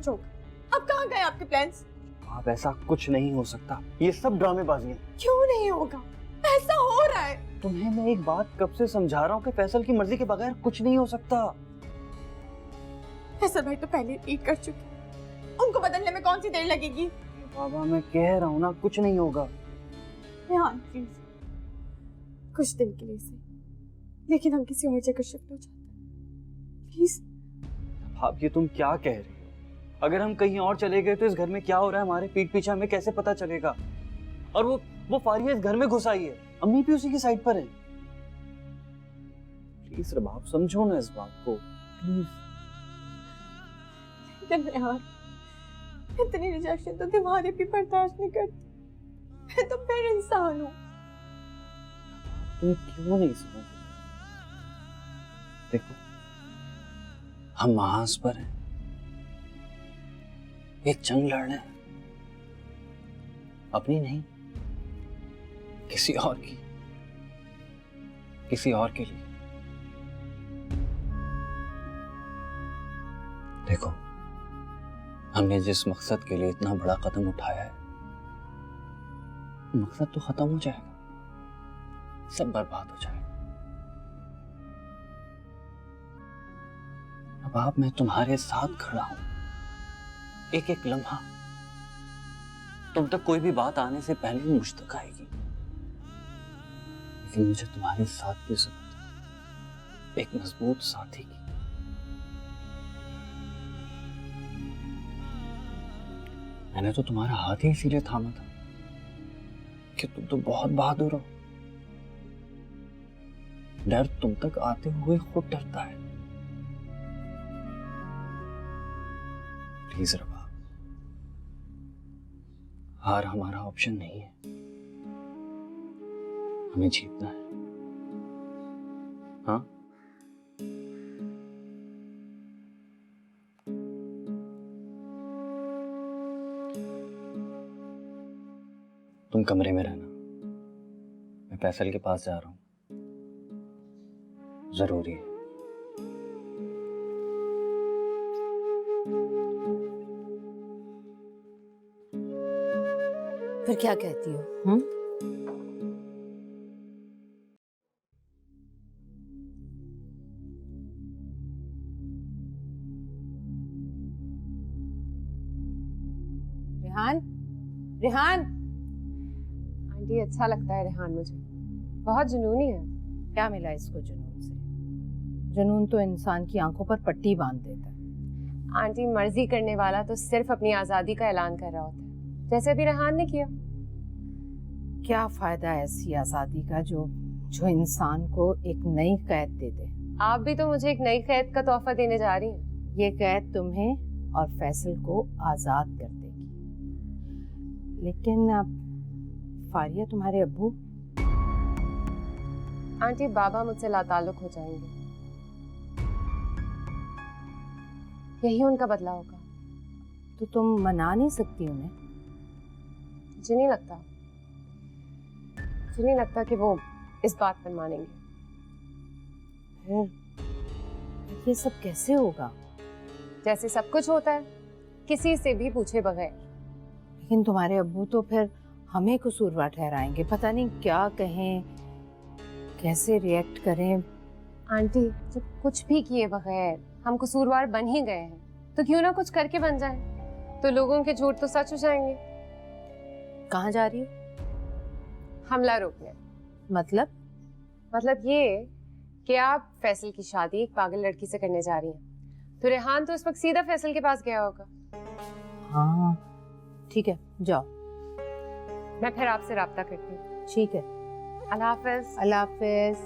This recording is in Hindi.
कुछ होगा। अब कहाँ गए आपके प्लान्स? आप ऐसा कुछ नहीं हो सकता, ये सब ड्रामेबाजी है। क्यों नहीं होगा? ऐसा हो रहा है। तुम्हें मैं एक बात कब से समझा रहा हूँ कि फैसल की मर्जी के बगैर कुछ नहीं हो सकता। फैसल भाई तो पहले ईट कर चुके, उनको बदलने में कौन सी देर लगेगी? बाबा मैं कह रहा हूँ ना, कुछ नहीं होगा। रेहान प्लीज, कुछ दिन के लिए सही, लेकिन हम किसी और जगह शिफ्ट हो जाते हैं प्लीज। आप ये तुम क्या कह रही हो? अगर हम कहीं और चले गए तो इस घर में क्या हो रहा है हमारे पीठ पीछे हमें कैसे पता चलेगा? और वो फारिया इस घर में घुस आई है, अम्मी भी उसी की साइड पर है। प्लीज रबाब समझो ना इस बात को प्लीज। लेकिन रेहान, इतनी रिजेक्शन तो तुम्हारे भी बर्दाश्त नहीं करती। मैं तो फिर इंसान हूँ। तुम क्यों नहीं समझ? देखो हम महाज पर हैं, एक जंग लड़ रहे हैं, अपनी नहीं किसी और की, किसी और के लिए। देखो हमने जिस मकसद के लिए इतना बड़ा कदम उठाया है, मकसद तो खत्म हो जाएगा, सब बर्बाद हो जाएगा। अब आप, मैं तुम्हारे साथ खड़ा हूं, एक एक लम्हा तुम तक कोई भी बात आने से पहले मुझ तक आएगी, लेकिन मुझे तुम्हारे साथ की जरूरत है, एक मजबूत साथी की। मैंने तो तुम्हारा हाथ ही इसीलिए थामा था कि तुम तो बहुत बहादुर हो। डर तुम तक आते हुए खुद डरता है। प्लीज रबा, हार हमारा ऑप्शन नहीं है, हमें जीतना है। हाँ तुम कमरे में रहना, मैं फैसल के पास जा रहा हूं, जरूरी है। फिर क्या कहती हो? रेहान, रेहान। आंटी अच्छा लगता है रेहान मुझे, बहुत जुनूनी है। क्या मिला इसको जुनून से? जुनून तो इंसान की आंखों पर पट्टी बांध देता है। आंटी मर्जी करने वाला तो सिर्फ अपनी आजादी का ऐलान कर रहा होता है, जैसे अभी रेहान ने किया। क्या फायदा ऐसी आजादी का जो इंसान को एक नई कैद दे दे। आप भी तो मुझे एक नई कैद का तोहफा देने जा रही हैं। ये कैद तुम्हें और फैसल को आजाद कर देगी, लेकिन अब फारिया तुम्हारे अब्बू? आंटी बाबा मुझसे लाताल्लुक हो जाएंगे, यही उनका बदला होगा। तो तुम मना नहीं सकती उन्हें? मुझे नहीं लगता, मुझे नहीं लगता कि वो इस बात पर मानेंगे। फिर ये सब कैसे होगा? जैसे सब कुछ होता है, किसी से भी पूछे बगैर। लेकिन तुम्हारे अब्बू तो फिर हमें कसूरवार ठहराएंगे, पता नहीं क्या कहें, कैसे रिएक्ट करें। आंटी जब कुछ भी किए बगैर हम कसूरवार बन ही गए हैं, तो क्यों ना कुछ करके बन जाए, तो लोगों के झूठ तो सच हो जाएंगे। कहाँ जा रही हो? हमला रोकने। मतलब ये कि आप फैसल की शादी एक पागल लड़की से करने जा रही हैं, तो रेहान तो इस वक्त सीधा फैसल के पास गया होगा। हाँ ठीक है, जाओ। मैं फिर आपसे राब्ता करती हूँ। ठीक है, अल्लाह हाफिज। अल्लाह हाफिज।